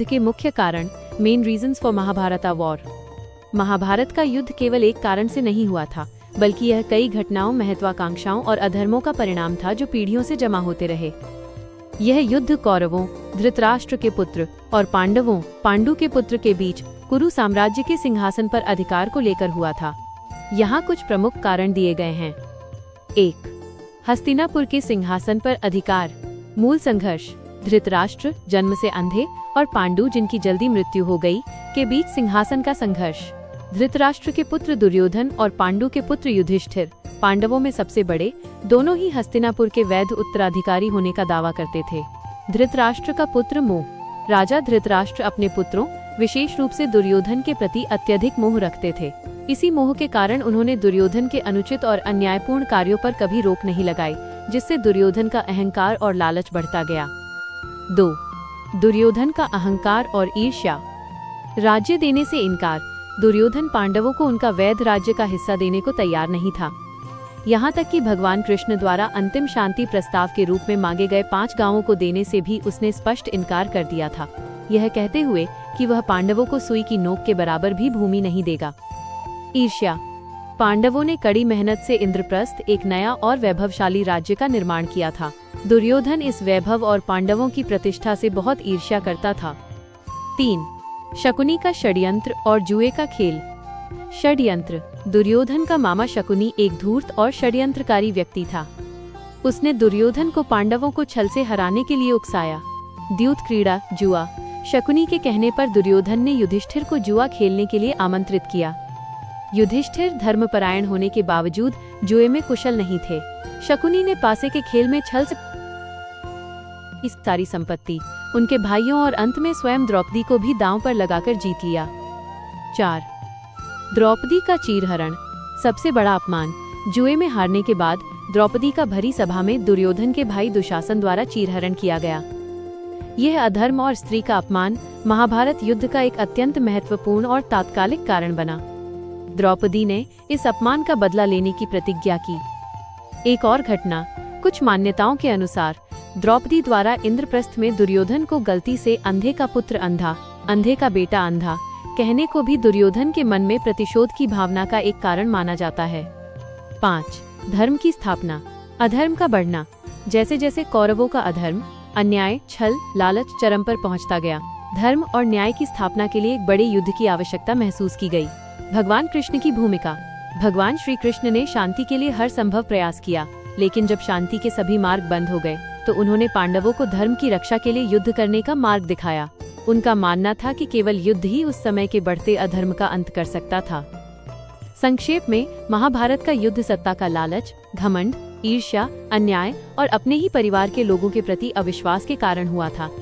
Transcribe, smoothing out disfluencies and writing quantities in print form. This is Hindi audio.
युद्ध के मुख्य कारण, main reasons for Mahabharata war. Mahabharata का युद्ध केवल एक कारण से नहीं हुआ था, बल्कि यह कई घटनाओं, महत्वाकांक्षाओं और अधर्मों का परिणाम था जो पीढ़ियों से जमा होते रहे। यह युद्ध कौरवों, धृतराष्ट्र के पुत्र, और पांडवों, पांडु के पुत्र के बीच कुरु साम्राज्य के सिंहासन पर अधिकार को लेकर हुआ था। यहाँ कुछ प्रमुख कारण दिए गए हैं। 1. हस्तिनापुर के सिंहासन पर अधिकार। मूल संघर्ष, धृतराष्ट्र, जन्म से अंधे, और पांडु, जिनकी जल्दी मृत्यु हो गई, के बीच सिंहासन का संघर्ष। धृतराष्ट्र के पुत्र दुर्योधन और पांडु के पुत्र युधिष्ठिर, पांडवों में सबसे बड़े, दोनों ही हस्तिनापुर के वैध उत्तराधिकारी होने का दावा करते थे। धृतराष्ट्र का पुत्र मोह। राजा धृतराष्ट्र अपने पुत्रों, विशेष रूप से दुर्योधन के प्रति अत्यधिक मोह रखते थे। इसी मोह के कारण उन्होंने दुर्योधन के अनुचित और अन्यायपूर्ण कार्यों पर कभी रोक नहीं लगाई, जिससे दुर्योधन का अहंकार और लालच बढ़ता गया। 2. दुर्योधन का अहंकार और ईर्ष्या। राज्य देने से इनकार। दुर्योधन पांडवों को उनका वैध राज्य का हिस्सा देने को तैयार नहीं था। यहाँ तक कि भगवान कृष्ण द्वारा अंतिम शांति प्रस्ताव के रूप में मांगे गए 5 गांवों को देने से भी उसने स्पष्ट इनकार कर दिया था, यह कहते हुए कि वह पांडवों को सुई की नोक के बराबर भी भूमि नहीं देगा। ईर्ष्या। पांडवों ने कड़ी मेहनत से इंद्रप्रस्थ, एक नया और वैभवशाली राज्य का निर्माण किया था। दुर्योधन इस वैभव और पांडवों की प्रतिष्ठा से बहुत ईर्ष्या करता था। 3. शकुनी का षड्यंत्र और जुए का खेल। षड्यंत्र। दुर्योधन का मामा शकुनी एक धूर्त और षड्यंत्रकारी व्यक्ति था। उसने दुर्योधन को पांडवों को छल से हराने के लिए उकसाया। द्यूत क्रीड़ा, जुआ। शकुनी के कहने पर दुर्योधन ने युधिष्ठिर को जुआ खेलने के लिए आमंत्रित किया। युधिष्ठिर धर्मपरायण होने के बावजूद जुए में कुशल नहीं थे। शकुनी ने पासे के खेल में छल से इस सारी संपत्ति, उनके भाइयों और अंत में स्वयं द्रौपदी को भी दांव पर लगाकर जीत लिया। 4. द्रौपदी का चीरहरण। सबसे बड़ा अपमान। जुए में हारने के बाद द्रौपदी का भरी सभा में दुर्योधन के भाई दुशासन द्वारा चीरहरण किया गया। यह अधर्म और स्त्री का अपमान महाभारत युद्ध का एक अत्यंत महत्वपूर्ण और तात्कालिक कारण बना। द्रौपदी ने इस अपमान का बदला लेने की प्रतिज्ञा की। एक और घटना। कुछ मान्यताओं के अनुसार द्रौपदी द्वारा इंद्रप्रस्थ में दुर्योधन को गलती से अंधे का पुत्र अंधा, अंधे का बेटा अंधा कहने को भी दुर्योधन के मन में प्रतिशोध की भावना का एक कारण माना जाता है। 5. धर्म की स्थापना। अधर्म का बढ़ना। जैसे जैसे कौरवों का अधर्म, अन्याय, छल, लालच चरम पर पहुंचता गया, धर्म और न्याय की स्थापना के लिए एक बड़े युद्ध की आवश्यकता महसूस की गई। भगवान कृष्ण की भूमिका। भगवान श्री कृष्ण ने शांति के लिए हर संभव प्रयास किया, लेकिन जब शांति के सभी मार्ग बंद हो गए तो उन्होंने पांडवों को धर्म की रक्षा के लिए युद्ध करने का मार्ग दिखाया। उनका मानना था कि केवल युद्ध ही उस समय के बढ़ते अधर्म का अंत कर सकता था। संक्षेप में, महाभारत का युद्ध सत्ता का लालच, घमंड, ईर्ष्या, अन्याय और अपने ही परिवार के लोगों के प्रति अविश्वास के कारण हुआ था।